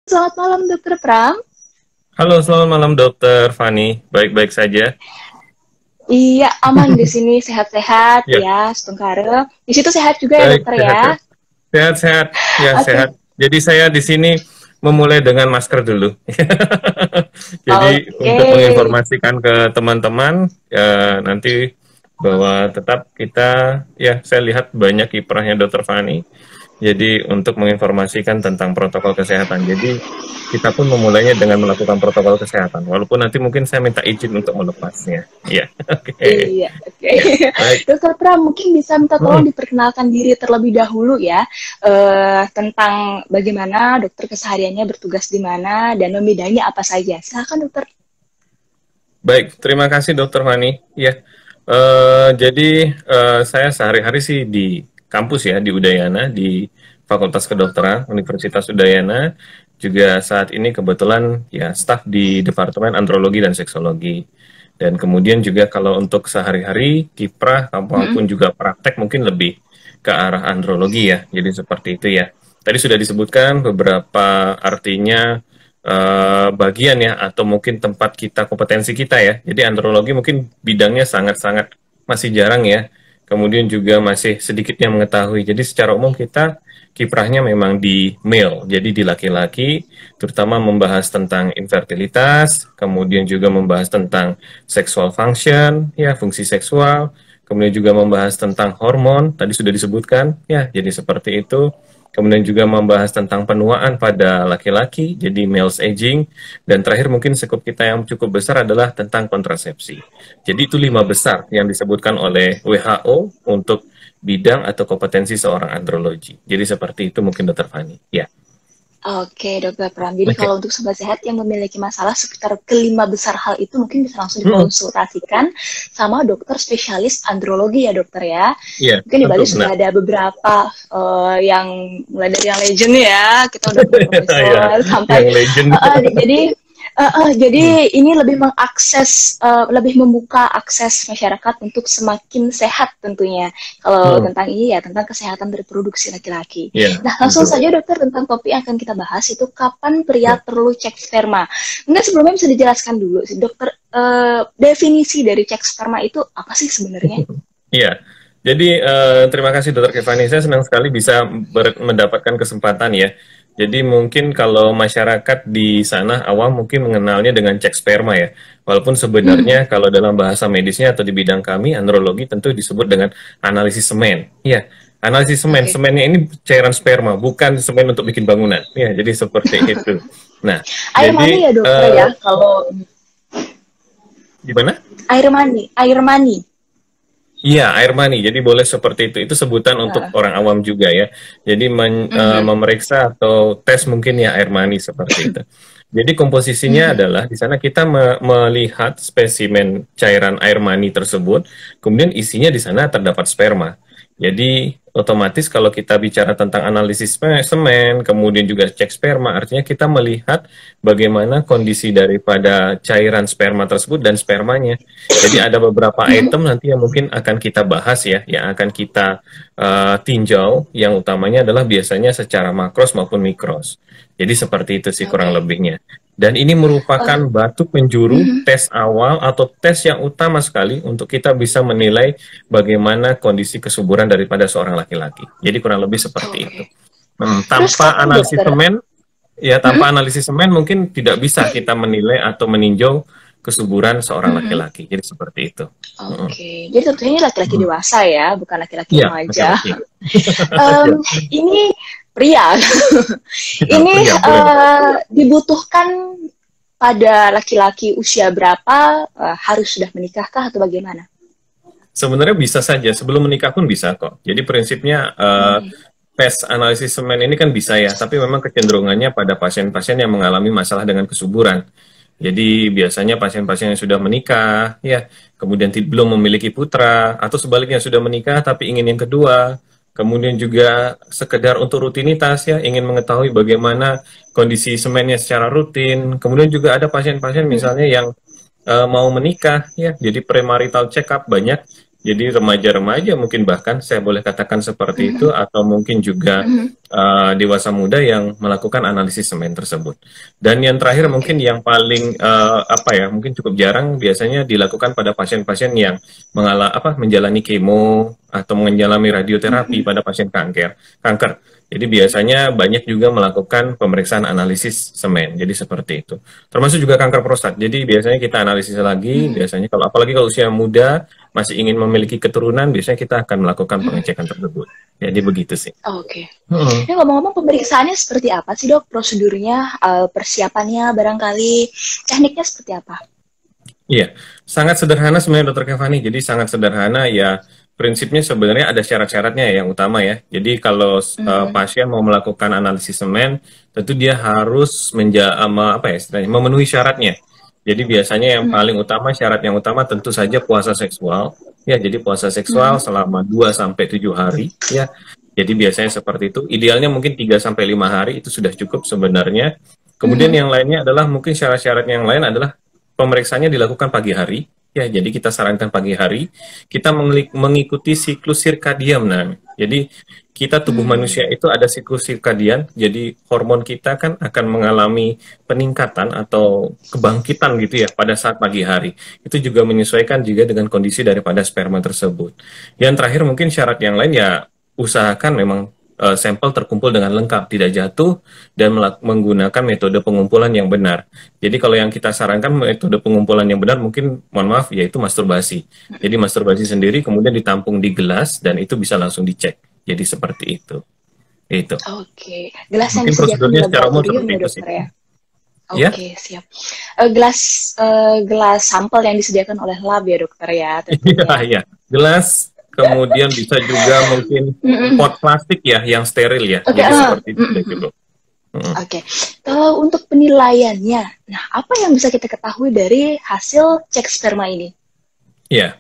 Selamat malam, Dokter Pram. Halo, selamat malam Dokter Fani. Baik-baik saja. Iya, aman di sini, sehat-sehat Ya, ya, setengkara. Di situ sehat juga ya, baik, dokter ya. sehat-sehat. Sehat-sehat, ya Oke, sehat. Jadi saya di sini memulai dengan masker dulu. Jadi oke, untuk menginformasikan ke teman-teman nanti bahwa tetap kita, ya saya lihat banyak kiprahnya Dokter Fani. Jadi untuk menginformasikan tentang protokol kesehatan. Jadi kita pun memulainya dengan melakukan protokol kesehatan. Walaupun nanti mungkin saya minta izin untuk melepasnya. Iya, oke. iya, oke. Ya, baik. Dokter Pram, mungkin bisa minta tolong Mm, diperkenalkan diri terlebih dahulu ya, tentang bagaimana dokter kesehariannya bertugas di mana dan membidangi apa saja. Silakan, dokter. Baik, terima kasih Dokter Fani. Ya, jadi saya sehari-hari sih di kampus ya, di Udayana, di Fakultas Kedokteran Universitas Udayana. Juga saat ini kebetulan ya staf di Departemen Andrologi dan Seksologi. Dan kemudian juga kalau untuk sehari-hari kiprah Mm-mm. maupun juga praktek mungkin lebih ke arah andrologi ya. Jadi seperti itu ya. Tadi sudah disebutkan beberapa artinya bagian ya atau mungkin tempat kita kompetensi kita ya. Jadi andrologi mungkin bidangnya sangat-sangat masih jarang ya. Kemudian juga masih sedikit yang mengetahui. Jadi secara umum kita kiprahnya memang di male, jadi di laki-laki, terutama membahas tentang infertilitas, kemudian juga membahas tentang sexual function, ya fungsi seksual, kemudian juga membahas tentang hormon, tadi sudah disebutkan, ya jadi seperti itu. Kemudian juga membahas tentang penuaan pada laki-laki, jadi males aging. Dan terakhir mungkin sekup kita yang cukup besar adalah tentang kontrasepsi. Jadi itu 5 besar yang disebutkan oleh WHO untuk bidang atau kompetensi seorang andrologi. Jadi seperti itu mungkin Dokter Fani. Ya, Oke, Dokter Pram. Jadi oke. kalau untuk sobat sehat yang memiliki masalah sekitar kelima besar hal itu mungkin bisa langsung Mm-mm. dikonsultasikan sama dokter spesialis andrologi ya, dokter ya. Iya, Mungkin di tentu Bali benar. sudah ada beberapa yang mulai dari yang legend ya, kita udah punya Ya, profesor sampai yang legend. Hmm. jadi ini lebih mengakses, lebih membuka akses masyarakat untuk semakin sehat tentunya. Kalau Hmm. tentang ini ya, tentang kesehatan reproduksi laki-laki. Ya, Nah, langsung tentu. saja dokter tentang topik yang akan kita bahas itu kapan pria Ya. perlu cek sperma. Mungkin sebelumnya bisa dijelaskan dulu sih dokter, definisi dari cek sperma itu apa sih sebenarnya? Iya. Jadi terima kasih Dokter Kevani. Saya senang sekali bisa mendapatkan kesempatan ya. Jadi mungkin kalau masyarakat di sana awam mungkin mengenalnya dengan cek sperma ya. Walaupun Hmm, sebenarnya kalau dalam bahasa medisnya atau di bidang kami andrologi tentu disebut dengan analisis semen. Iya, analisis semen. oke. Semennya ini cairan sperma, bukan semen untuk bikin bangunan. Ya, jadi seperti itu. Nah, Air mani jadi ya dokter ya, kalau gimana? air mani. Iya, air mani. Jadi boleh seperti itu. Itu sebutan untuk Nah, orang awam juga ya. Jadi mhm, memeriksa atau tes mungkin ya air mani seperti itu. Jadi komposisinya mhm. adalah di sana kita melihat spesimen cairan air mani tersebut, kemudian isinya di sana terdapat sperma. Jadi otomatis kalau kita bicara tentang analisis semen, kemudian juga cek sperma, artinya kita melihat bagaimana kondisi daripada cairan sperma tersebut dan spermanya. Jadi ada beberapa item nanti yang mungkin akan kita bahas ya, yang akan kita tinjau. Yang utamanya adalah biasanya secara makros maupun mikros. Jadi seperti itu sih kurang Oke. lebihnya. Dan ini merupakan Oh, batu penjuru mhm. tes awal atau tes yang utama sekali untuk kita bisa menilai bagaimana kondisi kesuburan daripada seorang laki-laki. Jadi kurang lebih seperti itu. Oke. Terus Tanpa kapan analisis dokter? semen, ya Mhm, tanpa analisis semen mungkin tidak bisa kita menilai atau meninjau kesuburan seorang mhm. laki-laki. Jadi seperti itu. Mm-mm. Oke, jadi tentunya ini laki-laki Mm. dewasa ya, bukan laki-laki Iya, remaja. laki-laki. Em, Ya, ini pria. ya, Ini pria boleh dong. dibutuhkan pada laki-laki usia berapa, harus sudah menikahkah atau bagaimana? Sebenarnya bisa saja, sebelum menikah pun bisa kok. Jadi prinsipnya Hmm, tes analisis semen ini kan bisa ya, tapi memang kecenderungannya pada pasien-pasien yang mengalami masalah dengan kesuburan. Jadi biasanya pasien-pasien yang sudah menikah, ya, kemudian belum memiliki putra, atau sebaliknya sudah menikah tapi ingin yang kedua, kemudian juga sekedar untuk rutinitas ya, ingin mengetahui bagaimana kondisi semennya secara rutin. Kemudian juga ada pasien-pasien hmm, misalnya yang mau menikah, ya, jadi premarital check up banyak Jadi remaja-remaja mungkin bahkan saya boleh katakan seperti itu, atau mungkin juga dewasa muda yang melakukan analisis semen tersebut. Dan yang terakhir mungkin yang paling apa ya, mungkin cukup jarang biasanya dilakukan pada pasien-pasien yang menjalani kemo atau menjalani radioterapi pada pasien kanker. Jadi biasanya banyak juga melakukan pemeriksaan analisis semen. Jadi seperti itu. Termasuk juga kanker prostat. Jadi biasanya kita analisis lagi, biasanya kalau apalagi kalau usia muda masih ingin memiliki keturunan, biasanya kita akan melakukan pengecekan tersebut. Jadi begitu sih. Oke. Ini ngomong-ngomong, pemeriksaannya seperti apa sih, Dok? Prosedurnya, persiapannya barangkali, tekniknya seperti apa? Iya, sangat sederhana sebenarnya Dokter Kevani. Jadi sangat sederhana ya. Prinsipnya sebenarnya ada syarat-syaratnya yang utama ya. Jadi kalau pasien mau melakukan analisis semen, tentu dia harus memenuhi syaratnya. Jadi biasanya yang paling utama, syarat yang utama tentu saja puasa seksual. Ya, jadi puasa seksual selama 2 sampai 7 hari ya. Jadi biasanya seperti itu. Idealnya mungkin 3 sampai 5 hari itu sudah cukup sebenarnya. Kemudian yang lainnya adalah mungkin syarat-syarat yang lain adalah pemeriksaannya dilakukan pagi hari. Ya, jadi kita sarankan pagi hari. Kita mengikuti siklus sirkadian. Nah, jadi kita tubuh manusia itu ada siklus sirkadian. Jadi hormon kita kan akan mengalami peningkatan atau kebangkitan gitu ya pada saat pagi hari. Itu juga menyesuaikan juga dengan kondisi daripada sperma tersebut. Yang terakhir mungkin syarat yang lain ya usahakan memang sampel terkumpul dengan lengkap, tidak jatuh, dan menggunakan metode pengumpulan yang benar. Jadi kalau yang kita sarankan metode pengumpulan yang benar mungkin, mohon maaf, yaitu masturbasi. Jadi masturbasi sendiri kemudian ditampung di gelas dan itu bisa langsung dicek. Jadi seperti itu. Itu. Oke, gelas yang Mungkin disediakan di prosedurnya secara umum laboratorium seperti ya, itu Dokter sih. ya? Ya? Oke, siap. Gelas sampel yang disediakan oleh lab ya, Dokter ya, Iya, tentunya. iya. Gelas, kemudian bisa juga mungkin pot plastik ya, yang steril ya. Oke, Jadi seperti itu gitu. Oke. Kalau untuk penilaiannya, nah apa yang bisa kita ketahui dari hasil cek sperma ini? Ya,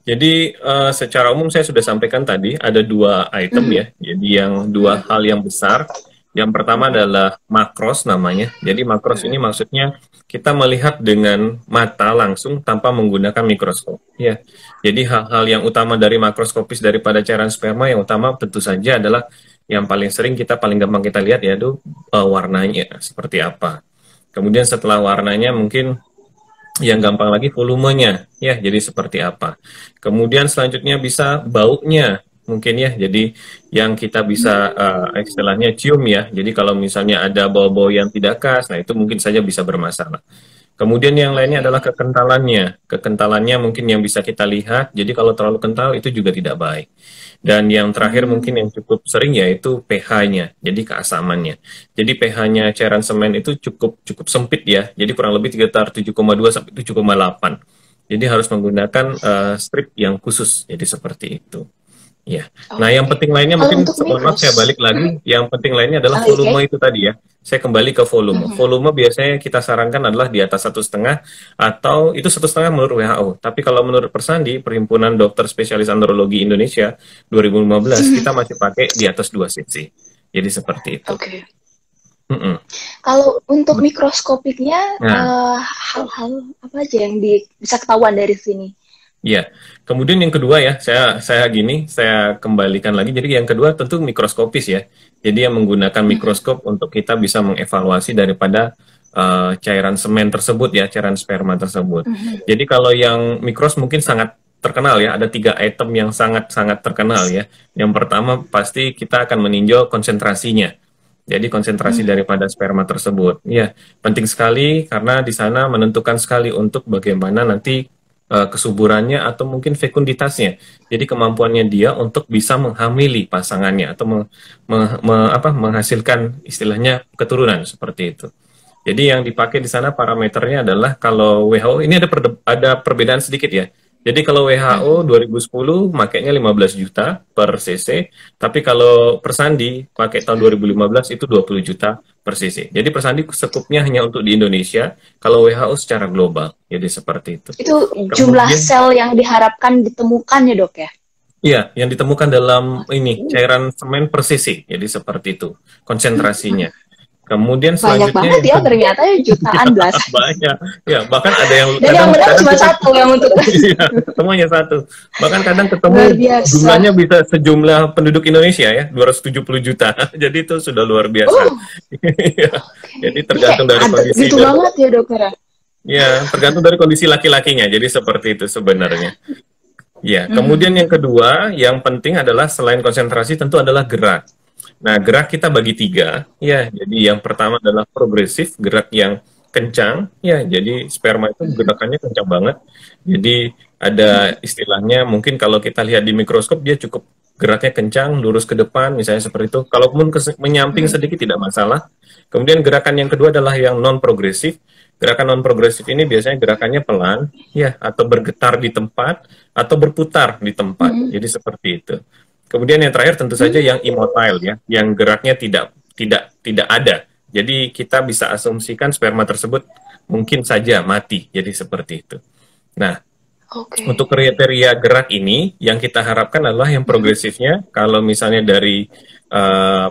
jadi secara umum saya sudah sampaikan tadi ada 2 item ya. Jadi yang 2 hal yang besar. Yang pertama adalah makros namanya. Jadi makros ini maksudnya kita melihat dengan mata langsung tanpa menggunakan mikroskop. Ya, jadi hal-hal yang utama dari makroskopis daripada cairan sperma yang utama tentu saja adalah yang paling sering paling gampang kita lihat yaitu warnanya seperti apa. Kemudian setelah warnanya mungkin yang gampang lagi volumenya, ya, jadi seperti apa. Kemudian selanjutnya bisa baunya, mungkin ya, jadi yang kita bisa istilahnya cium ya, jadi kalau misalnya ada bau-bau yang tidak khas, nah itu mungkin saja bisa bermasalah. Kemudian yang lainnya adalah kekentalannya mungkin yang bisa kita lihat, jadi kalau terlalu kental itu juga tidak baik. Dan yang terakhir mungkin yang cukup sering yaitu pH-nya, jadi keasamannya. Jadi pH-nya cairan semen itu cukup sempit ya, jadi kurang lebih sekitar 7,2 sampai 7,8. Jadi harus menggunakan strip yang khusus, jadi seperti itu. Ya. Nah, yang penting lainnya Kalau mungkin untuk maaf saya balik lagi. Yang penting lainnya adalah Oke. volume itu tadi ya. Saya kembali ke volume. Volume biasanya kita sarankan adalah di atas 1,5 atau itu 1,5 menurut WHO. Tapi kalau menurut Persandi, Perhimpunan Dokter Spesialis Andrologi Indonesia 2015, kita masih pakai di atas 2 cc. Jadi seperti itu. Oke. Kalau untuk mikroskopiknya, Nah. hal-hal apa aja yang bisa ketahuan dari sini? Ya, kemudian yang kedua ya, saya kembalikan lagi. Jadi yang kedua tentu mikroskopis ya. Jadi yang menggunakan mikroskop untuk kita bisa mengevaluasi daripada cairan semen tersebut ya, cairan sperma tersebut. Jadi kalau yang mikros mungkin sangat terkenal ya, ada 3 item yang sangat-sangat terkenal ya. Yang pertama pasti kita akan meninjau konsentrasinya. Jadi konsentrasi daripada sperma tersebut. Ya, penting sekali karena di sana menentukan sekali untuk bagaimana nanti kesuburannya atau mungkin fekunditasnya. Jadi kemampuannya dia untuk bisa menghamili pasangannya atau menghasilkan istilahnya keturunan seperti itu. Jadi yang dipakai di sana parameternya adalah kalau WHO ini ada perbedaan sedikit ya. Jadi kalau WHO 2010 makainya 15 juta per cc, tapi kalau Persandi pakai tahun 2015 itu 20 juta per cc. Jadi Persandi sekupnya hanya untuk di Indonesia, kalau WHO secara global. Jadi seperti itu. Itu jumlah sel yang diharapkan ditemukan ya, Dok ya? Iya, yang ditemukan dalam cairan semen per cc. Jadi seperti itu konsentrasinya. Kemudian Banyak selanjutnya banget yang ya ternyata ya, jutaan belasan. banyak. Ya, bahkan ada yang Dan yang benar kadang cuma kita satu yang untuk iya, semuanya satu. Bahkan kadang ketemu luar biasa. jumlahnya bisa sejumlah penduduk Indonesia ya, 270 juta. Jadi itu sudah luar biasa. Oh, Iya. Jadi ini kayak tergantung dari padat kondisi gitu dan banget ya dokter. ya, tergantung dari kondisi laki-lakinya. Jadi seperti itu sebenarnya. Ya, kemudian Mhm. yang kedua, yang penting adalah selain konsentrasi tentu adalah gerak. Nah, gerak kita bagi tiga, ya. Jadi yang pertama adalah progresif, gerak yang kencang, ya. Jadi sperma itu gerakannya kencang banget. Jadi ada istilahnya, mungkin kalau kita lihat di mikroskop dia cukup geraknya kencang, lurus ke depan, misalnya seperti itu. Kalaupun menyamping sedikit tidak masalah. Kemudian gerakan yang kedua adalah yang non progresif. Gerakan non progresif ini biasanya gerakannya pelan, ya, atau bergetar di tempat atau berputar di tempat. Mhm. Jadi seperti itu. Kemudian yang terakhir tentu saja yang immotile ya, yang geraknya tidak ada. Jadi kita bisa asumsikan sperma tersebut mungkin saja mati. Jadi seperti itu. Nah, Oke. untuk kriteria gerak ini yang kita harapkan adalah yang progresifnya. Kalau misalnya dari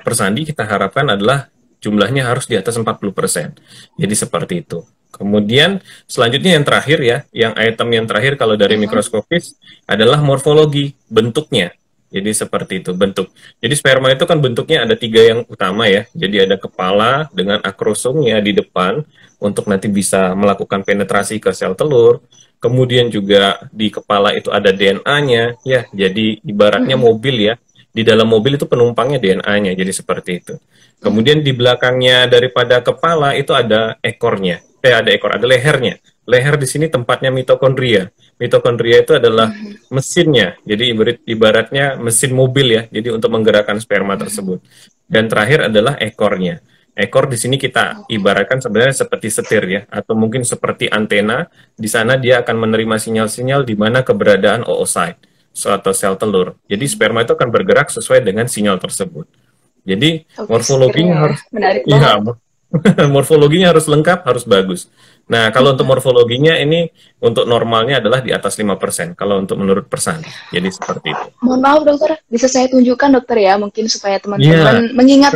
Persandi kita harapkan adalah jumlahnya harus di atas 40%. Jadi seperti itu. Kemudian selanjutnya yang terakhir ya, yang item yang terakhir kalau dari Mhm. mikroskopis adalah morfologi, bentuknya. Jadi seperti itu bentuk. Jadi sperma itu kan bentuknya ada tiga yang utama ya. Jadi ada kepala dengan akrosomnya di depan untuk nanti bisa melakukan penetrasi ke sel telur. Kemudian juga di kepala itu ada DNA-nya ya. Jadi ibaratnya Mhm. mobil ya. Di dalam mobil itu penumpangnya DNA-nya. Jadi seperti itu. Mhm. Kemudian di belakangnya daripada kepala itu ada ekornya. Ada lehernya. Leher di sini tempatnya mitokondria. Mitokondria itu adalah mesinnya. Jadi ibaratnya mesin mobil ya. Jadi untuk menggerakkan sperma tersebut. Dan terakhir adalah ekornya. Ekor di sini kita ibaratkan sebenarnya seperti setir ya, atau mungkin seperti antena. Di sana dia akan menerima sinyal-sinyal di mana keberadaan oocyte atau sel telur. Jadi sperma itu akan bergerak sesuai dengan sinyal tersebut. Jadi Oke, morfologinya setirnya ya. harus, Menarik banget. iya, morfologinya harus lengkap, harus bagus. Nah, kalau untuk morfologinya ini untuk normalnya adalah di atas 5%, kalau untuk menurut Persani. Jadi seperti itu. Mohon maaf dokter, bisa saya tunjukkan dokter ya, mungkin supaya Iya, teman-teman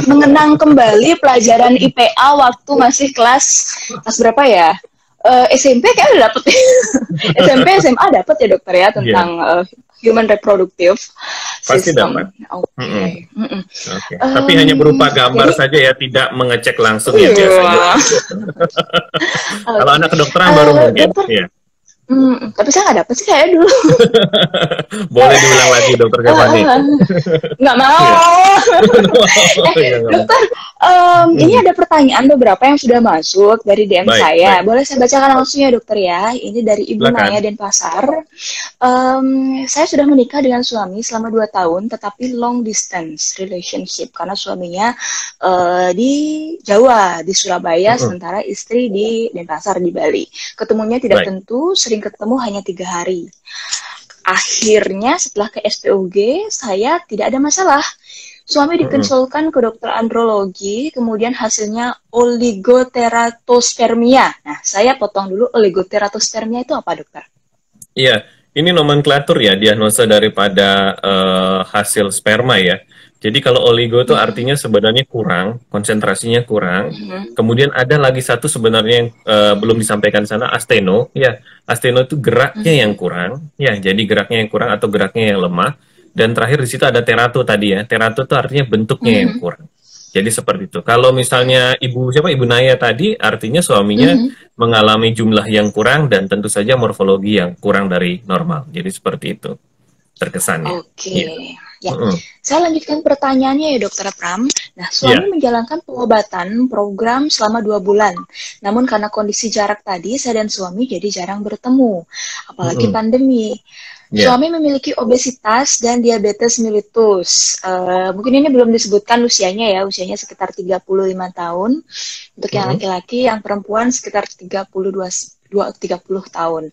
mengenang kembali pelajaran IPA waktu masih kelas berapa ya? SMP kayak udah dapet SMP SMA dapat ya dokter ya iya, tentang human reproductive pasti system. dapat. Mm-mm. Oke. Mm-mm. Oke. Tapi hanya berupa gambar Jadi saja ya, tidak mengecek langsung ya biasanya. iya. Kalau Oke. anak kedokteran baru mungkin. Dokter, Iya. tapi saya nggak dapet sih kayak dulu. Boleh diulang lagi, Dokter Stefani. Nggak mau. Iya. Iya, nggak apa-apa. Dokter, ini ada pertanyaan beberapa yang sudah masuk dari DM Baik, saya. baik. Boleh saya bacakan langsung ya dokter ya. Ini dari Ibu Naya Silakan. Denpasar. Saya sudah menikah dengan suami selama 2 tahun, tetapi long distance relationship karena suaminya di Jawa, di Surabaya, Mm-mm. sementara istri di Denpasar di Bali. Ketemunya tidak Baik. tentu, sering ketemu hanya 3 hari. Akhirnya setelah ke SPOG, saya tidak ada masalah. Suami Mm-mm. dikonsulkan ke dokter andrologi, kemudian hasilnya oligoteratospermia. Nah, saya potong dulu, oligoteratospermia itu apa, dokter? Iya, ini nomenklatur ya, diagnosa daripada hasil sperma ya. Jadi kalau oligo itu artinya sebenarnya kurang, konsentrasinya kurang. Kemudian ada lagi satu sebenarnya yang belum disampaikan di sana, asteno. Ya, asteno itu geraknya yang kurang. Ya, jadi geraknya yang kurang atau geraknya yang lemah. Dan terakhir di situ ada terato tadi ya. Terato itu artinya bentuknya yang kurang. Jadi seperti itu. Kalau misalnya Ibu Naya tadi, artinya suaminya mengalami jumlah yang kurang dan tentu saja morfologi yang kurang dari normal. Jadi seperti itu terkesannya. Oke, Iya. ya. Mm-mm. Saya lanjutkan pertanyaannya ya, Dokter Pram. Nah, suami Iya. menjalankan pengobatan program selama 2 bulan. Namun karena kondisi jarak tadi, saya dan suami jadi jarang bertemu. Apalagi Mm-mm. pandemi. Iya. Suami memiliki obesitas dan diabetes mellitus. Mungkin ini belum disebutkan usianya ya, usianya sekitar 35 tahun. Untuk yang Mm-mm. laki-laki, yang perempuan sekitar 30 tahun.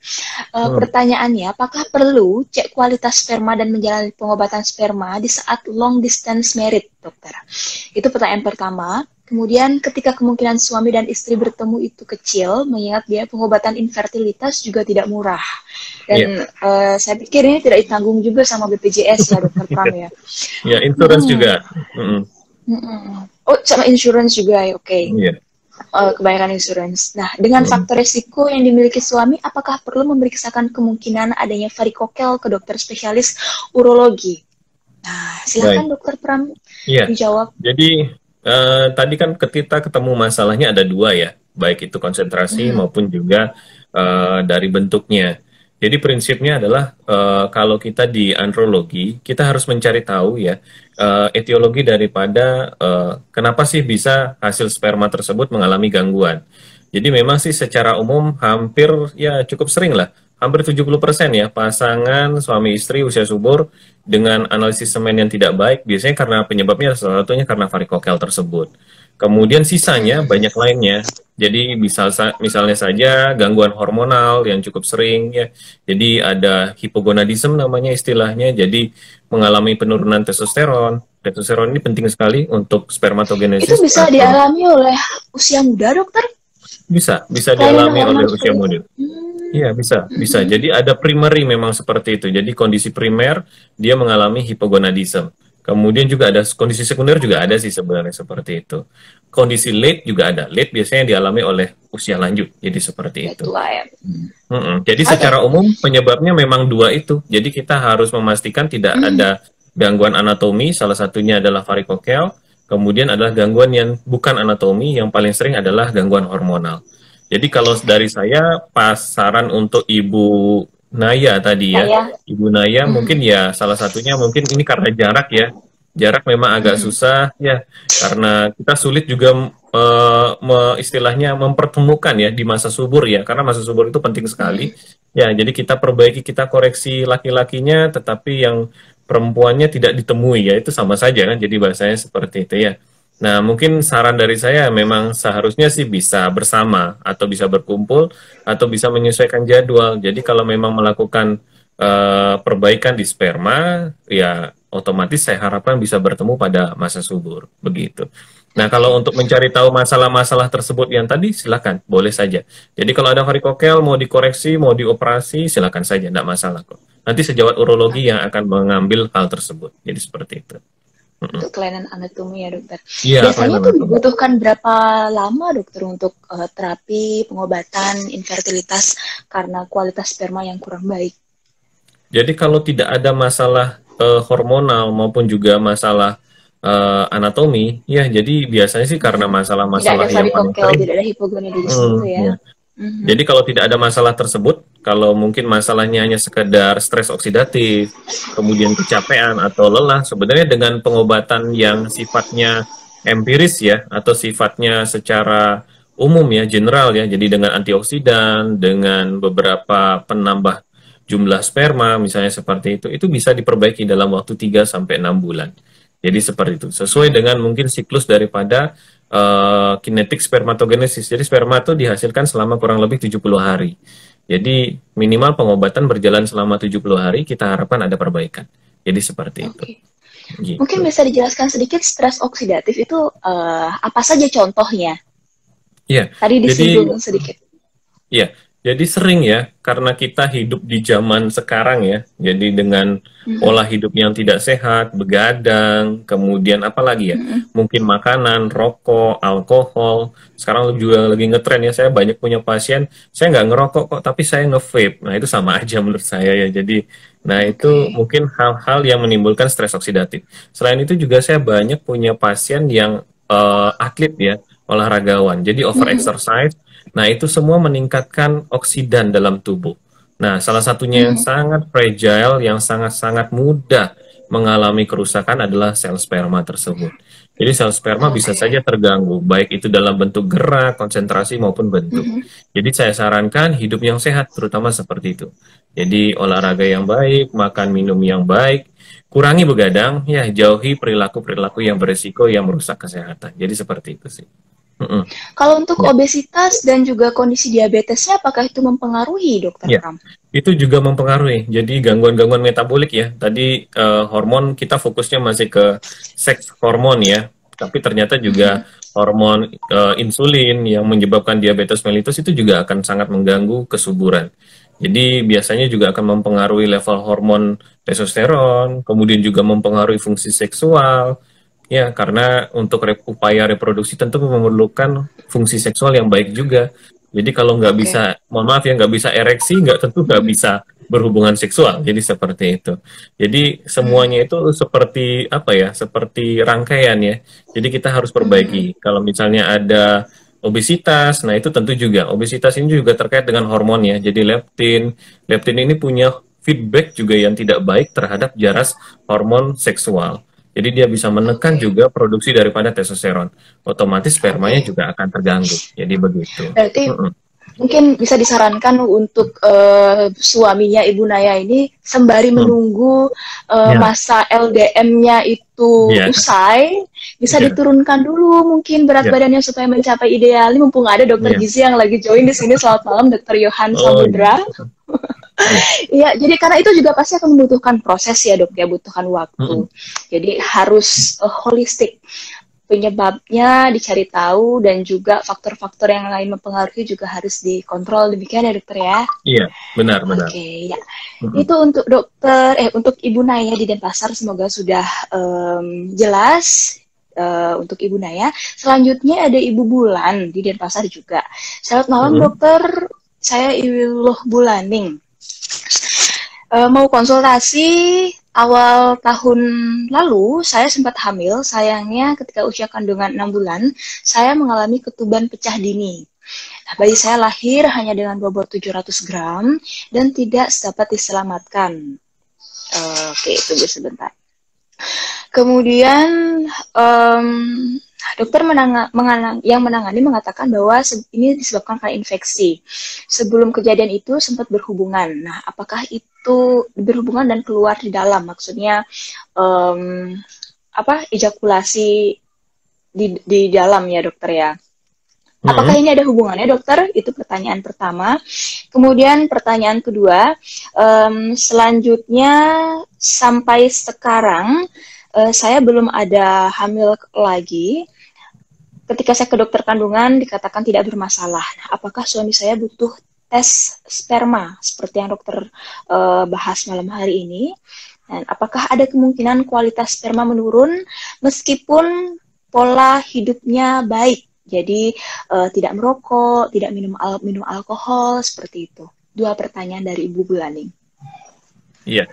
Mm. Pertanyaannya, apakah perlu cek kualitas sperma dan menjalani pengobatan sperma di saat long distance married, dokter? Itu pertanyaan pertama. Kemudian ketika kemungkinan suami dan istri bertemu itu kecil, mengingat biaya pengobatan infertilitas juga tidak murah. Iya. Dan saya pikir ini tidak ditanggung juga sama BPJS ya, Dokter Pram ya. Ya, insurance juga. Mm-mm. Oh, sama insurance juga ya, oke. Iya. Kebanyakan insurance. Nah, dengan Mm. faktor resiko yang dimiliki suami, apakah perlu memeriksakan kemungkinan adanya varikokel ke dokter spesialis urologi? Nah, Baik. silakan dokter Pram Iya. dijawab. Jadi tadi kan kita ketemu masalahnya ada dua ya, baik itu konsentrasi Mhm. maupun juga dari bentuknya. Jadi prinsipnya adalah kalau kita di andrologi, kita harus mencari tahu ya etiologi daripada kenapa sih bisa hasil sperma tersebut mengalami gangguan. Jadi memang sih secara umum hampir ya cukup sering lah, hampir 70% ya pasangan suami istri usia subur dengan analisis semen yang tidak baik, biasanya karena penyebabnya salah satunya karena varikokel tersebut. Kemudian sisanya banyak lainnya. Jadi misalnya saja gangguan hormonal yang cukup sering ya. Jadi ada hipogonadisme namanya istilahnya. Jadi mengalami penurunan testosteron. Testosteron ini penting sekali untuk Itu spermatogenesis bisa atau dialami oleh usia muda, dokter? bisa Kelainan dialami oleh hormon usia seperti itu? muda. Iya, bisa. Jadi ada primary memang seperti itu. Jadi kondisi primer dia mengalami hipogonadisme. Kemudian juga ada kondisi sekunder juga ada sih sebenarnya seperti itu. Kondisi late juga ada. Late biasanya dialami oleh usia lanjut. Jadi seperti Ya itu. tua ya. Jadi Oke. secara umum penyebabnya memang dua itu. Jadi kita harus memastikan tidak ada gangguan anatomi. Salah satunya adalah varikokel. Kemudian adalah gangguan yang bukan anatomi. Yang paling sering adalah gangguan hormonal. Jadi kalau dari saya pas saran untuk Ibu Naya tadi Nah ya, ya. Ibu Naya mungkin ya salah satunya mungkin ini karena jarak ya, jarak memang agak susah ya, karena kita sulit juga istilahnya mempertemukan ya di masa subur ya, karena masa subur itu penting sekali. Ya, jadi kita perbaiki, kita koreksi laki-lakinya, tetapi yang perempuannya tidak ditemui ya, itu sama saja kan, jadi bahasanya seperti itu ya. Nah, mungkin saran dari saya memang seharusnya sih bisa bersama atau bisa berkumpul atau bisa menyesuaikan jadwal. Jadi kalau memang melakukan perbaikan di sperma, ya otomatis saya harapkan bisa bertemu pada masa subur, begitu. Nah, kalau untuk mencari tahu masalah-masalah tersebut yang tadi, silakan, boleh saja. Jadi kalau ada varikokel, mau dikoreksi, mau dioperasi, silakan saja, tidak masalah kok. Nanti sejawat urologi yang akan mengambil hal tersebut. Jadi seperti itu. Untuk kelainan anatomi ya, dokter. Iya, Biasanya kelainan itu anatomi. dibutuhkan berapa lama, dokter, untuk terapi, pengobatan, infertilitas karena kualitas sperma yang kurang baik? Jadi kalau tidak ada masalah hormonal maupun juga masalah anatomi, ya jadi biasanya sih karena Tidak ada masalah-masalah yang paling varikokel, sering. tidak ada hipogonadisme itu ya. Ya. Jadi kalau tidak ada masalah tersebut, kalau mungkin masalahnya hanya sekedar stres oksidatif, kemudian kecapean atau lelah, sebenarnya dengan pengobatan yang sifatnya empiris ya, atau sifatnya secara umum ya, general ya, jadi dengan antioksidan, dengan beberapa penambah jumlah sperma, misalnya seperti itu bisa diperbaiki dalam waktu 3 sampai 6 bulan. Jadi seperti itu, sesuai dengan mungkin siklus daripada kinetik spermatogenesis. Jadi sperma itu dihasilkan selama kurang lebih 70 hari. Jadi minimal pengobatan berjalan selama 70 hari, kita harapkan ada perbaikan. Jadi seperti itu. Oke. Gitu. Mungkin bisa dijelaskan sedikit stres oksidatif itu apa saja contohnya? Iya. Tadi Jadi disinggung sedikit. iya, jadi sering ya, karena kita hidup di zaman sekarang ya, jadi dengan pola hidup yang tidak sehat, begadang, kemudian apalagi ya, mungkin makanan, rokok, alkohol, sekarang juga lagi ngetren ya, saya banyak punya pasien, saya nggak ngerokok kok, tapi saya nge-vape, nah itu sama aja menurut saya ya, jadi, nah itu mungkin hal-hal yang menimbulkan stres oksidatif. Selain itu juga saya banyak punya pasien yang atlet ya, olahragawan, jadi over exercise. Nah, itu semua meningkatkan oksidan dalam tubuh. Nah, salah satunya yang sangat fragile, yang sangat-sangat mudah mengalami kerusakan adalah sel sperma tersebut. Jadi sel sperma bisa saja terganggu, baik itu dalam bentuk gerak, konsentrasi, maupun bentuk. Jadi saya sarankan hidup yang sehat, terutama seperti itu. Jadi olahraga yang baik, makan minum yang baik, kurangi begadang, ya jauhi perilaku-perilaku yang beresiko yang merusak kesehatan. Jadi seperti itu sih. Kalau untuk Ya. obesitas dan juga kondisi diabetesnya, apakah itu mempengaruhi, dokter Ya, Pram? itu juga mempengaruhi. Jadi gangguan-gangguan metabolik ya. Tadi hormon kita fokusnya masih ke seks hormon ya. Tapi ternyata juga hormon insulin yang menyebabkan diabetes mellitus itu juga akan sangat mengganggu kesuburan. Jadi biasanya juga akan mempengaruhi level hormon testosteron, kemudian juga mempengaruhi fungsi seksual. ya, karena untuk upaya reproduksi tentu memerlukan fungsi seksual yang baik juga. Jadi kalau nggak Oke. bisa, mohon maaf ya, nggak bisa ereksi, tentu nggak bisa berhubungan seksual. Jadi seperti itu. Jadi semuanya itu seperti apa ya? Seperti rangkaian ya. Jadi kita harus perbaiki. Kalau misalnya ada obesitas, nah itu tentu juga obesitas ini juga terkait dengan hormon ya. Jadi leptin ini punya feedback juga yang tidak baik terhadap jaras hormon seksual. Jadi dia bisa menekan Oke. juga produksi daripada testosteron. Otomatis spermanya Oke. juga akan terganggu. Jadi begitu. Berarti Mm-mm. mungkin bisa disarankan untuk suaminya Ibu Naya ini sembari Hmm. menunggu Ya, masa LDM-nya itu ya, usai, bisa ya, diturunkan dulu mungkin berat ya, badannya supaya mencapai ideal. Ini mumpung ada dokter ya. gizi yang lagi join di sini. Selamat malam, Dokter Yohan Oh Samudra. iya. Ya. Iya, jadi karena itu juga pasti akan membutuhkan proses ya dok ya, butuhkan waktu. Mm-mm. Jadi harus holistik, penyebabnya dicari tahu dan juga faktor-faktor yang lain mempengaruhi juga harus dikontrol, demikian ya dokter ya. Iya, benar-benar. Oke, ya. Itu untuk untuk Ibu Naya di Denpasar semoga sudah jelas. Untuk Ibu Naya, selanjutnya ada Ibu Bulan di Denpasar juga. Selamat malam dokter, saya Iwiloh Bulaning. Mau konsultasi. Awal tahun lalu saya sempat hamil, sayangnya ketika usia kandungan 6 bulan saya mengalami ketuban pecah dini. Nah, bayi saya lahir hanya dengan bobot 700 gram dan tidak dapat diselamatkan. Oke, tunggu sebentar. Kemudian dokter yang menangani mengatakan bahwa ini disebabkan karena infeksi. Sebelum kejadian itu sempat berhubungan. Nah, apakah itu berhubungan dan keluar di dalam? Maksudnya ejakulasi di dalam ya dokter ya? Apakah ini ada hubungannya dokter? Itu pertanyaan pertama. Kemudian pertanyaan kedua, selanjutnya sampai sekarang saya belum ada hamil lagi. Ketika saya ke dokter kandungan dikatakan tidak bermasalah. Nah, apakah suami saya butuh tes sperma seperti yang dokter bahas malam hari ini? Dan apakah ada kemungkinan kualitas sperma menurun meskipun pola hidupnya baik? Jadi tidak merokok, tidak minum alkohol seperti itu. 2 pertanyaan dari Ibu Bulaning. Iya.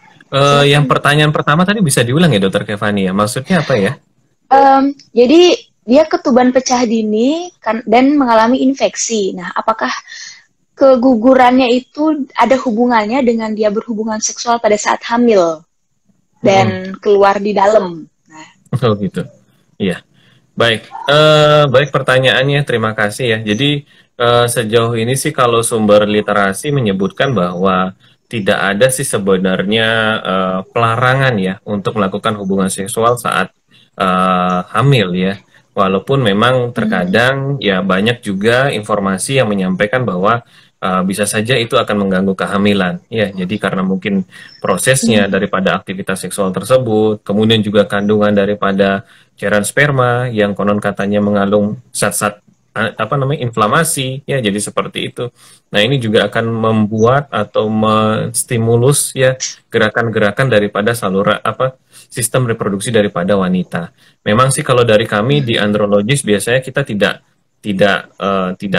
Yang pertanyaan pertama tadi bisa diulang ya dokter Kevani ya? Maksudnya apa ya? Jadi dia ketuban pecah dini dan mengalami infeksi. Nah, apakah kegugurannya itu ada hubungannya dengan dia berhubungan seksual pada saat hamil dan keluar di dalam? Nah. Oh gitu. Iya. Baik. Baik pertanyaannya. Terima kasih ya. Jadi sejauh ini sih kalau sumber literasi menyebutkan bahwa tidak ada sih sebenarnya pelarangan ya untuk melakukan hubungan seksual saat hamil ya. Walaupun memang terkadang ya banyak juga informasi yang menyampaikan bahwa bisa saja itu akan mengganggu kehamilan ya. Jadi karena mungkin prosesnya daripada aktivitas seksual tersebut, kemudian juga kandungan daripada cairan sperma yang konon katanya mengandung zat-zat inflamasi ya, jadi seperti itu. Nah, ini juga akan membuat atau menstimulus ya gerakan-gerakan daripada saluran sistem reproduksi daripada wanita. Memang sih kalau dari kami di andrologis biasanya kita tidak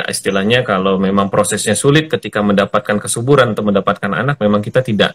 istilahnya kalau memang prosesnya sulit ketika mendapatkan kesuburan atau mendapatkan anak, memang kita tidak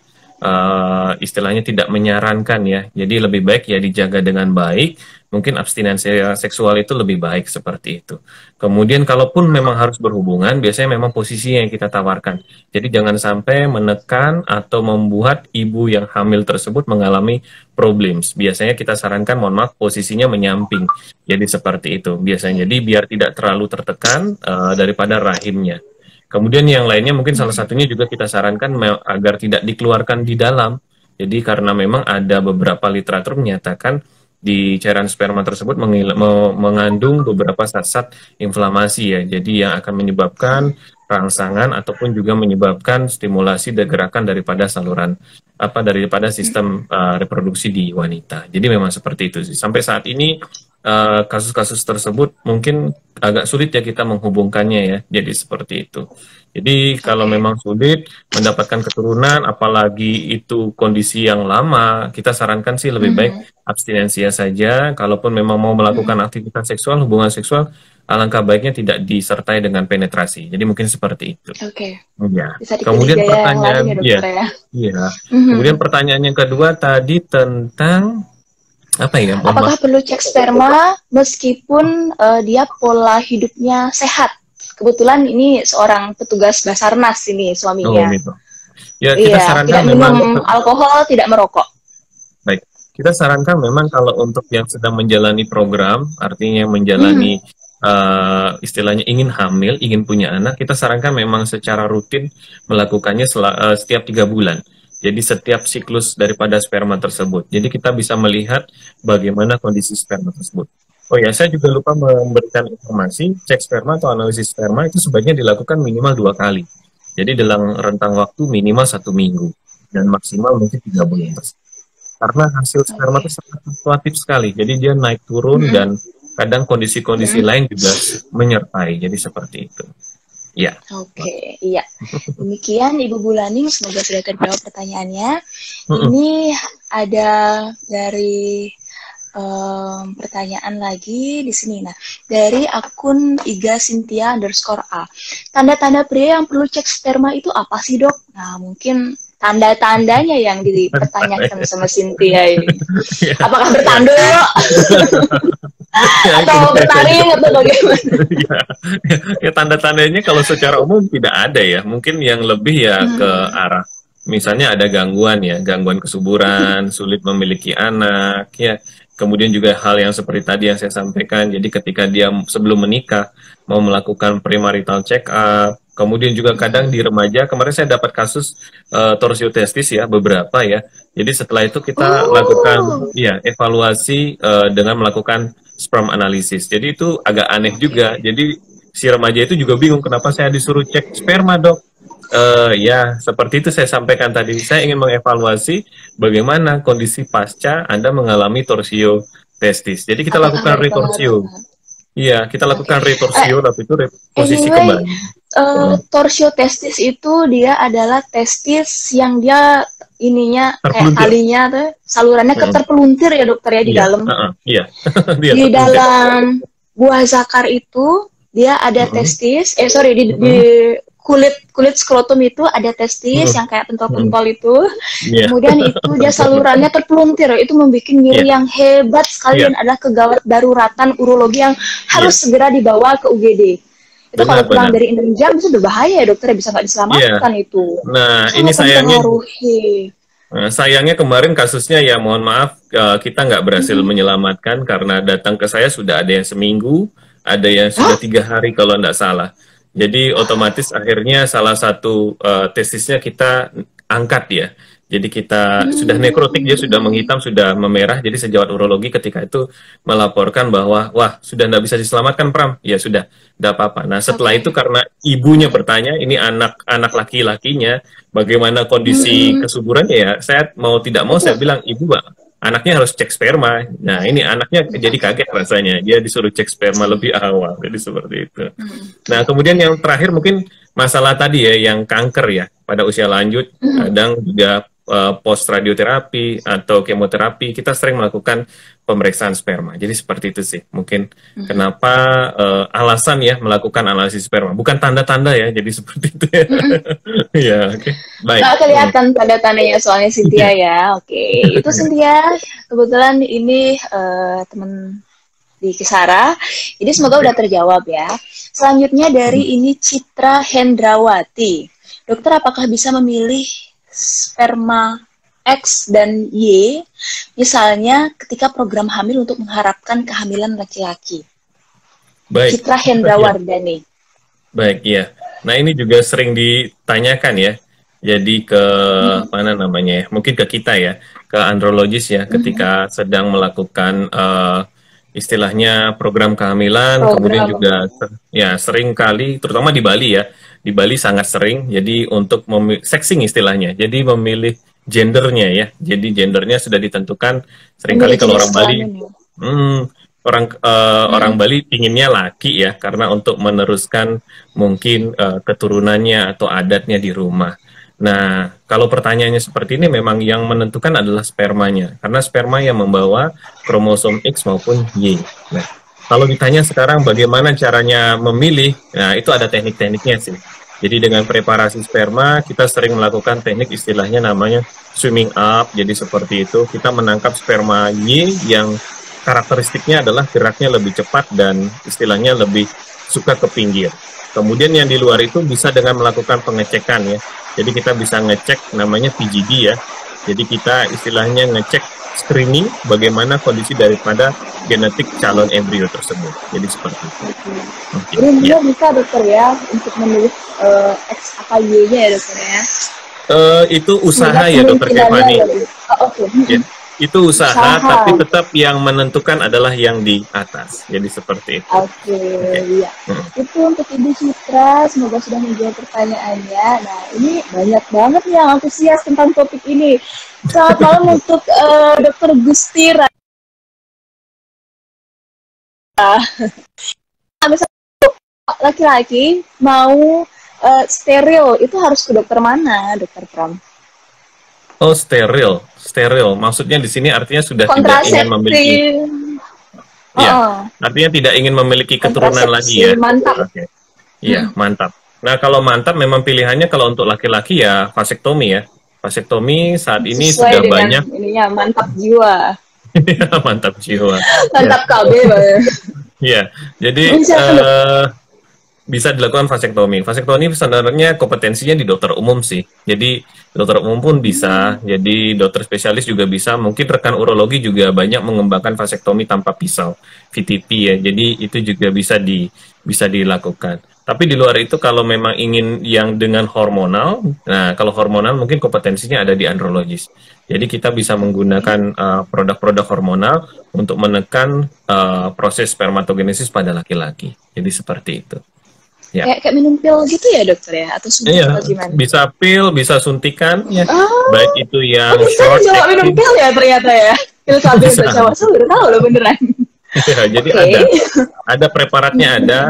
istilahnya tidak menyarankan ya. Jadi lebih baik ya dijaga dengan baik. Mungkin abstinensi seksual itu lebih baik seperti itu. Kemudian kalaupun memang harus berhubungan, biasanya memang posisinya yang kita tawarkan. Jadi jangan sampai menekan atau membuat ibu yang hamil tersebut mengalami problems. Biasanya kita sarankan, mohon maaf, posisinya menyamping. Jadi seperti itu biasanya. Jadi biar tidak terlalu tertekan daripada rahimnya. Kemudian yang lainnya mungkin salah satunya juga kita sarankan agar tidak dikeluarkan di dalam. Jadi karena memang ada beberapa literatur menyatakan di cairan sperma tersebut mengandung beberapa zat-zat inflamasi ya. Jadi yang akan menyebabkan rangsangan ataupun juga menyebabkan stimulasi dan gerakan daripada saluran daripada sistem reproduksi di wanita. Jadi memang seperti itu sih. Sampai saat ini kasus-kasus tersebut mungkin agak sulit ya kita menghubungkannya ya. Jadi seperti itu. Jadi kalau Oke. memang sulit mendapatkan keturunan, apalagi itu kondisi yang lama, kita sarankan sih lebih baik Mhm, abstinensia saja. Kalaupun memang mau melakukan mhm. aktivitas seksual, hubungan seksual, alangkah baiknya tidak disertai dengan penetrasi. Jadi mungkin seperti itu. Oke. Ya. Bisa dipilih Kemudian gaya yang lain ya pertanyaan, dokter ya, ya. iya. Kemudian Mhm. pertanyaan yang kedua tadi tentang apa ya? Mohon Apakah maaf. perlu cek sperma meskipun dia pola hidupnya sehat? Kebetulan ini seorang petugas Basarnas ini Oh, suaminya. gitu. Ya, kita Iya, sarankan tidak memang minum alkohol, tidak merokok. baik. Kita sarankan memang kalau untuk yang sedang menjalani program, artinya Mhm. menjalani istilahnya ingin hamil, ingin punya anak, kita sarankan memang secara rutin melakukannya setiap 3 bulan. Jadi setiap siklus daripada sperma tersebut. Jadi kita bisa melihat bagaimana kondisi sperma tersebut. Oh ya, saya juga lupa memberikan informasi, cek sperma atau analisis sperma itu sebaiknya dilakukan minimal 2 kali. Jadi dalam rentang waktu minimal 1 minggu dan maksimal mungkin 3 bulan tersebut. Karena hasil sperma itu Oke. sangat fluktuatif sekali. Jadi dia naik turun Mhm. dan kadang kondisi-kondisi Mhm. lain juga menyertai. Jadi seperti itu. Ya. Oke, iya. Demikian Ibu Bulaning, semoga sudah terjawab pertanyaannya. Mm-mm. Ini ada dari pertanyaan lagi di sini. Nah, dari akun Iga Cynthia underscore A. Tanda-tanda pria yang perlu cek sperma itu apa sih, Dok? Nah, mungkin tanda-tandanya yang dipertanyakan sama Cynthia ini. Ya, Apakah ya, bertanduk ya, atau gini saja. bertaring atau bagaimana? Ya, ya, tanda-tandanya kalau secara umum tidak ada ya. Mungkin yang lebih ya ke Hmm. arah misalnya ada gangguan ya, gangguan kesuburan, sulit memiliki anak ya. Kemudian juga hal yang seperti tadi yang saya sampaikan. Jadi ketika dia sebelum menikah mau melakukan premarital check up, kemudian juga kadang di remaja kemarin saya dapat kasus torsiotestis ya beberapa ya. Jadi setelah itu kita lakukan Oh, ya evaluasi dengan melakukan sperm analysis. Jadi itu agak aneh juga. oke. Jadi si remaja itu juga bingung kenapa saya disuruh cek sperma dok. Ya, seperti itu saya sampaikan tadi. Saya ingin mengevaluasi bagaimana kondisi pasca Anda mengalami torsio testis. Jadi kita Apakah lakukan nggak berpengaruh? retorsio. Iya, kita Oke. lakukan retorsio, tapi itu posisi Anyway, kembali. Hmm. torsio testis itu dia adalah testis yang dia ininya kayak Terpeluncur. talinya tuh salurannya Hmm. terpeluntir ya dokter ya di Iya, dalam. iya, dia Di terpeluncur. dalam buah zakar itu dia ada Hmm. testis, sorry di Hmm. kulit kulit skrotum itu ada testis Hmm. yang kayak Hmm. pentol-pentol itu. Iya, Kemudian itu dia salurannya terpeluntir. Itu membuat nyeri iya, yang hebat sekali iya, dan adalah kegawat daruratan urologi yang iya, harus segera dibawa ke UGD. Itu kalau kurang benar-benar. dari 6 jam itu berbahaya ya dokter, bisa nggak Iya. diselamatkan itu. Nah, ini Sangat sayangnya mempengaruhi. sayangnya kemarin kasusnya ya mohon maaf kita nggak berhasil Mhm. menyelamatkan karena datang ke saya sudah ada yang seminggu, ada yang sudah Hah? 3 hari kalau nggak salah. Jadi otomatis akhirnya salah satu testisnya kita angkat ya. Jadi kita sudah nekrotik, dia sudah Hmm. menghitam, sudah memerah. Jadi sejawat urologi ketika itu melaporkan bahwa wah sudah nggak bisa diselamatkan Pram. Ya sudah, nggak apa-apa. Nah setelah itu Oke. karena ibunya bertanya, ini anak laki-lakinya bagaimana kondisi Hmm. kesuburannya ya, saya mau tidak mau saya Betul. bilang, ibu anaknya harus cek sperma. Nah ini anaknya jadi Oke. kaget rasanya, dia disuruh cek sperma lebih awal, jadi seperti itu. Hmm. Nah Iya. kemudian yang terakhir mungkin masalah tadi ya, yang kanker ya, pada usia lanjut, Hmm. kadang juga post radioterapi atau kemoterapi, kita sering melakukan pemeriksaan sperma. Jadi seperti itu sih, mungkin Hmm. kenapa alasan ya melakukan analisis sperma, bukan tanda-tanda ya, jadi seperti itu ya. Hmm. Ya, oke. Baik. Nggak kelihatan tanda-tandanya soalnya Cynthia Iya. ya. Oke, itu Cynthia. Kebetulan ini teman di Kisara. Jadi semoga Oke. udah terjawab ya. Selanjutnya dari ini Citra Hendrawati. Dokter, apakah bisa memilih sperma X dan Y, misalnya ketika program hamil untuk mengharapkan kehamilan laki-laki? Baik. Citra Ya, Hendrawardani. baik, ya. Nah, ini juga sering ditanyakan ya. Jadi ke Mhm. mana namanya ya? Mungkin ke kita ya, ke andrologis ya, Mhm. ketika sedang melakukan istilahnya program kehamilan, kemudian Program. juga ya sering kali, terutama di Bali ya, di Bali sangat sering. Jadi untuk sexing istilahnya, jadi memilih gendernya ya. Jadi gendernya sudah ditentukan. Seringkali Memilih kalau jenis orang Bali, kelamin ya. hmm, orang Bali inginnya laki ya, karena untuk meneruskan mungkin keturunannya atau adatnya di rumah. Nah, kalau pertanyaannya seperti ini, memang yang menentukan adalah spermanya, karena sperma yang membawa kromosom X maupun Y. Nah, kalau ditanya sekarang bagaimana caranya memilih, nah itu ada teknik-tekniknya sih. Jadi dengan preparasi sperma, kita sering melakukan teknik istilahnya namanya swimming up. Jadi seperti itu, kita menangkap sperma Y yang karakteristiknya adalah geraknya lebih cepat dan istilahnya lebih suka ke pinggir. Kemudian yang di luar itu bisa dengan melakukan pengecekan ya. Jadi kita bisa ngecek namanya PGD ya. Jadi kita istilahnya ngecek screening bagaimana kondisi daripada genetik calon embrio tersebut. Jadi seperti itu. Okay. Benar-benar bisa dokter ya untuk memilih X apa Y-nya ya dokter ya. Itu usaha ya dokter Kevani. Oke. Ya. Itu usaha, tapi tetap yang menentukan adalah yang di atas. Jadi seperti itu. Oke, iya. Itu untuk Ibu Citra, semoga sudah menjawab pertanyaannya. Nah, ini banyak banget nih yang antusias tentang topik ini. Selamat malam untuk Dr. Gustira. Misalnya laki-laki mau steril, itu harus ke dokter mana, Dokter Pram? Oh, steril. Maksudnya di sini artinya sudah tidak ingin memiliki. Ya, artinya tidak ingin memiliki keturunan lagi ya. Mantap. Okay. Iya, mantap. Nah, kalau mantap memang pilihannya kalau untuk laki-laki ya vasektomi ya. Vasektomi saat ini sesuai sudah dengan banyak. Ininya mantap jiwa. Mantap jiwa. Mantap KB. Iya, jadi bisa dilakukan vasektomi. Vasektomi sebenarnya kompetensinya di dokter umum sih. Jadi dokter umum pun bisa, jadi dokter spesialis juga bisa. Mungkin rekan urologi juga banyak mengembangkan vasektomi tanpa pisau, VTP ya. Jadi itu juga bisa dilakukan. Tapi di luar itu kalau memang ingin yang dengan hormonal, nah kalau hormonal mungkin kompetensinya ada di andrologis. Jadi kita bisa menggunakan produk-produk hormonal untuk menekan proses spermatogenesis pada laki-laki. Jadi seperti itu. Ya. Kayak minum pil gitu ya dokter ya, atau suntik atau gimana? Bisa pil, bisa suntikan ya. Baik itu yang short acting. Minum pil ya ternyata ya. Pil KB baca masuk udah tahu loh beneran. Ya, jadi ada preparatnya ada,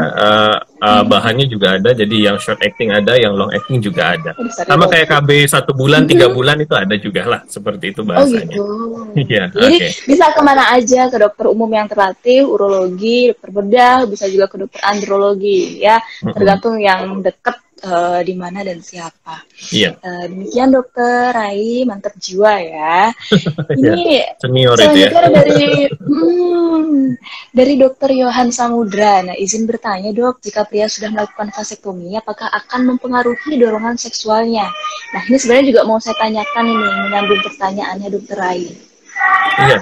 bahannya juga ada. Jadi yang short acting ada, yang long acting juga ada. Sama kayak KB 1 bulan, 3 bulan itu ada juga lah. Seperti itu bahasanya. Oh gitu. Ya, jadi bisa kemana aja, ke dokter umum yang terlatih, urologi, dokter bedah, bisa juga ke dokter andrologi ya. Tergantung yang deket di mana dan siapa. Iya. Demikian dokter Rai, mantap jiwa ya. Ini senior itu ya. Dari dokter Yohan Samudra. Nah, izin bertanya dok, jika pria sudah melakukan vasektomi, apakah akan mempengaruhi dorongan seksualnya? Nah, ini sebenarnya juga mau saya tanyakan ini, menyambung pertanyaannya dokter Rai. Iya.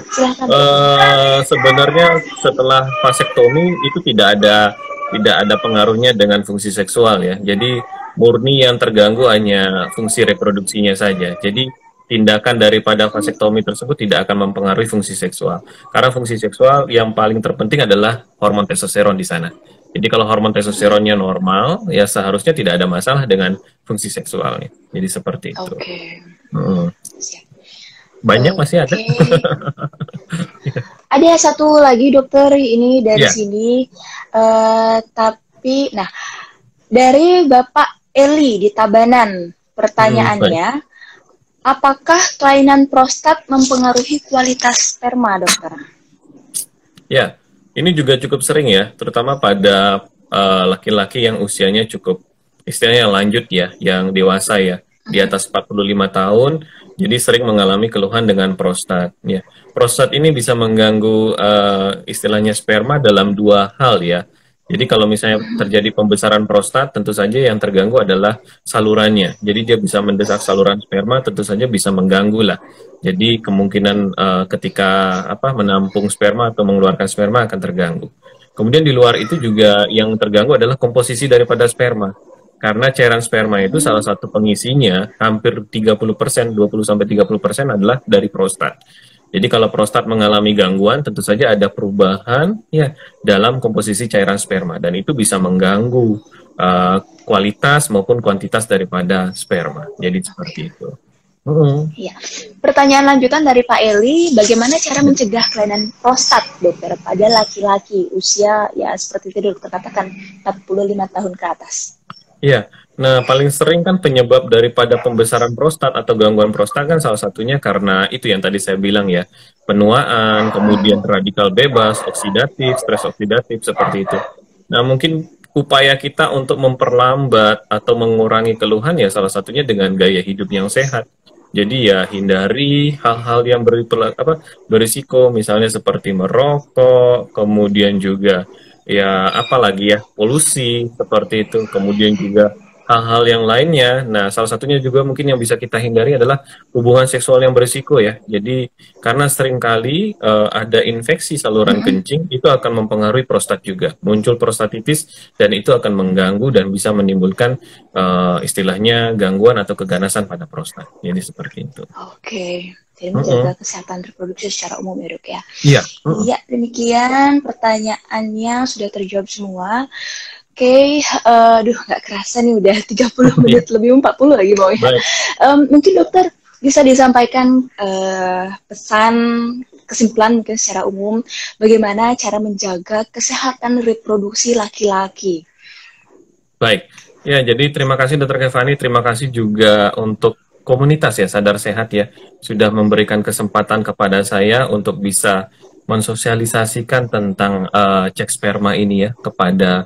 Sebenarnya setelah vasektomi itu tidak ada pengaruhnya dengan fungsi seksual ya. Jadi murni yang terganggu hanya fungsi reproduksinya saja. Jadi tindakan daripada vasektomi tersebut tidak akan mempengaruhi fungsi seksual. Karena fungsi seksual yang paling terpenting adalah hormon testosteron di sana. Jadi kalau hormon testosteronnya normal, ya seharusnya tidak ada masalah dengan fungsi seksualnya. Jadi seperti itu. Banyak masih ada. Ada satu lagi dokter ini dari sini, tapi nah dari Bapak Eli di Tabanan, pertanyaannya, apakah kelainan prostat mempengaruhi kualitas sperma, dokter? Ya, ini juga cukup sering ya, terutama pada laki-laki yang usianya cukup istilahnya lanjut ya, yang dewasa ya, di atas 45 tahun. Jadi sering mengalami keluhan dengan prostat. Ya, prostat ini bisa mengganggu istilahnya sperma dalam 2 hal ya. Jadi kalau misalnya terjadi pembesaran prostat, tentu saja yang terganggu adalah salurannya. Jadi dia bisa mendesak saluran sperma, tentu saja bisa mengganggu lah. Jadi kemungkinan ketika menampung sperma atau mengeluarkan sperma akan terganggu. Kemudian di luar itu juga yang terganggu adalah komposisi daripada sperma. Karena cairan sperma itu salah satu pengisinya hampir 30%, 20-30% adalah dari prostat. Jadi kalau prostat mengalami gangguan, tentu saja ada perubahan ya dalam komposisi cairan sperma dan itu bisa mengganggu kualitas maupun kuantitas daripada sperma. Jadi seperti itu. Mm-mm. Ya. Pertanyaan lanjutan dari Pak Eli, bagaimana cara mencegah kelainan prostat, dokter, pada laki-laki usia ya seperti itu dokter katakan 45 tahun ke atas? Iya. Nah, paling sering kan penyebab daripada pembesaran prostat atau gangguan prostat kan salah satunya karena itu yang tadi saya bilang ya, penuaan, kemudian radikal bebas, oksidatif, stres oksidatif seperti itu. Nah, mungkin upaya kita untuk memperlambat atau mengurangi keluhan ya salah satunya dengan gaya hidup yang sehat. Jadi ya hindari hal-hal yang berisiko, misalnya seperti merokok, kemudian juga ya apalagi ya polusi seperti itu, kemudian juga hal-hal yang lainnya. Nah, salah satunya juga mungkin yang bisa kita hindari adalah hubungan seksual yang berisiko ya. Jadi karena seringkali ada infeksi saluran kencing itu akan mempengaruhi prostat juga, muncul prostatitis dan itu akan mengganggu dan bisa menimbulkan istilahnya gangguan atau keganasan pada prostat. Jadi seperti itu. Oke, jadi Mm-mm. menjaga kesehatan reproduksi secara umum ya dok ya. Iya. Mm-mm. Iya, demikian pertanyaannya sudah terjawab semua. Oke, aduh nggak kerasa nih udah 30 menit lebih 40 lagi mau ya. Baik. Mungkin dokter bisa disampaikan pesan kesimpulan mungkin secara umum bagaimana cara menjaga kesehatan reproduksi laki-laki. Baik, ya jadi terima kasih Dokter Kevani, terima kasih juga untuk komunitas ya Sadar Sehat ya sudah memberikan kesempatan kepada saya untuk bisa mensosialisasikan tentang cek sperma ini ya kepada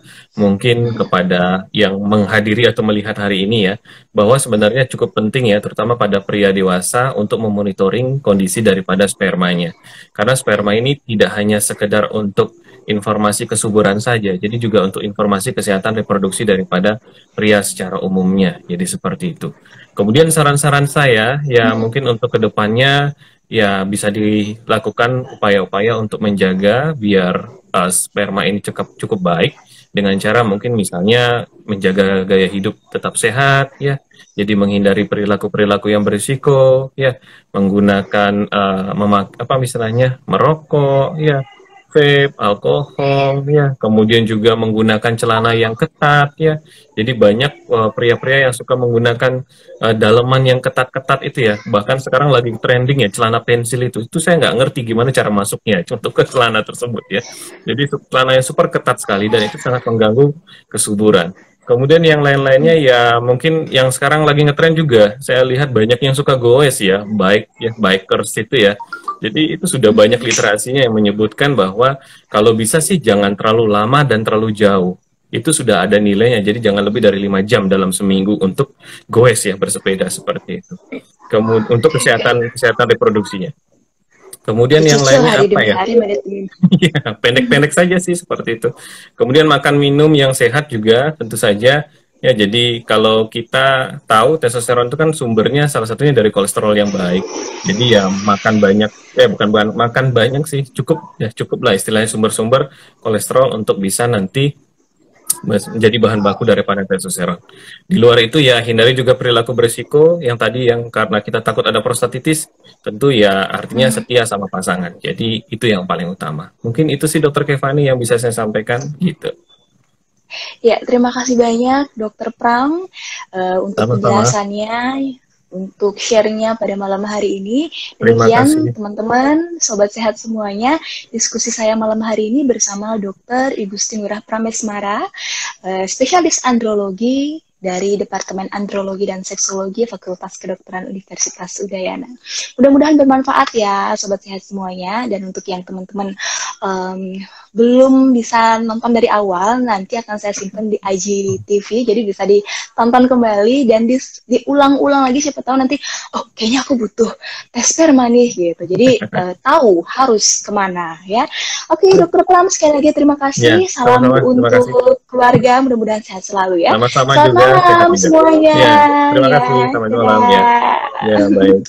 yang menghadiri atau melihat hari ini ya bahwa sebenarnya cukup penting ya terutama pada pria dewasa untuk memonitoring kondisi daripada spermanya karena sperma ini tidak hanya sekedar untuk informasi kesuburan saja, jadi juga untuk informasi kesehatan reproduksi daripada pria secara umumnya. Jadi seperti itu. Kemudian saran-saran saya, ya mungkin untuk kedepannya ya bisa dilakukan upaya-upaya untuk menjaga biar sperma ini cukup baik dengan cara mungkin misalnya menjaga gaya hidup tetap sehat, ya. Jadi menghindari perilaku-perilaku yang berisiko, ya, menggunakan misalnya merokok, ya vape, alkohol, ya, kemudian juga menggunakan celana yang ketat, ya. Jadi banyak pria-pria yang suka menggunakan daleman yang ketat-ketat itu ya. Bahkan sekarang lagi trending ya celana pensil itu. Itu saya nggak ngerti gimana cara masuknya untuk ke celana tersebut ya. Jadi celana yang super ketat sekali dan itu sangat mengganggu kesuburan. Kemudian yang lain-lainnya ya mungkin yang sekarang lagi ngetren juga. Saya lihat banyak yang suka goes ya, bikers itu ya. Jadi itu sudah banyak literasinya yang menyebutkan bahwa kalau bisa sih jangan terlalu lama dan terlalu jauh. Itu sudah ada nilainya, jadi jangan lebih dari 5 jam dalam seminggu untuk goes ya bersepeda seperti itu. Kemudian untuk kesehatan reproduksinya. Kemudian yang lainnya apa ya? Ya, pendek-pendek saja sih seperti itu. Kemudian makan minum yang sehat juga tentu saja. Ya, jadi kalau kita tahu testosteron itu kan sumbernya salah satunya dari kolesterol yang baik. Jadi ya makan banyak, bukan makan banyak sih, cukup lah istilahnya sumber-sumber kolesterol untuk bisa nanti menjadi bahan baku daripada testosteron. Di luar itu ya hindari juga perilaku berisiko yang tadi yang karena kita takut ada prostatitis, tentu ya artinya setia sama pasangan. Jadi itu yang paling utama. Mungkin itu sih Dokter Kevani yang bisa saya sampaikan gitu. Ya, terima kasih banyak Dokter Pram untuk penjelasannya, untuk sharingnya pada malam hari ini. Demikian teman-teman, sobat sehat semuanya, diskusi saya malam hari ini bersama Dr. Igusti Ngurah Pramesmara, spesialis andrologi dari Departemen Andrologi dan Seksologi Fakultas Kedokteran Universitas Udayana. Mudah-mudahan bermanfaat ya sobat sehat semuanya, dan untuk yang teman-teman belum bisa nonton dari awal, nanti akan saya simpan di IGTV, jadi bisa ditonton kembali dan diulang-ulang lagi, siapa tahu nanti, oh kayaknya aku butuh tes sperma nih, gitu. Jadi tahu harus kemana ya. Oke, Dokter Pram, sekali lagi terima kasih. Ya, salam untuk keluarga, mudah-mudahan sehat selalu ya. Sama-sama selamat juga, malam semuanya. Ya, terima kasih, selamat malam ya. Ya, baik.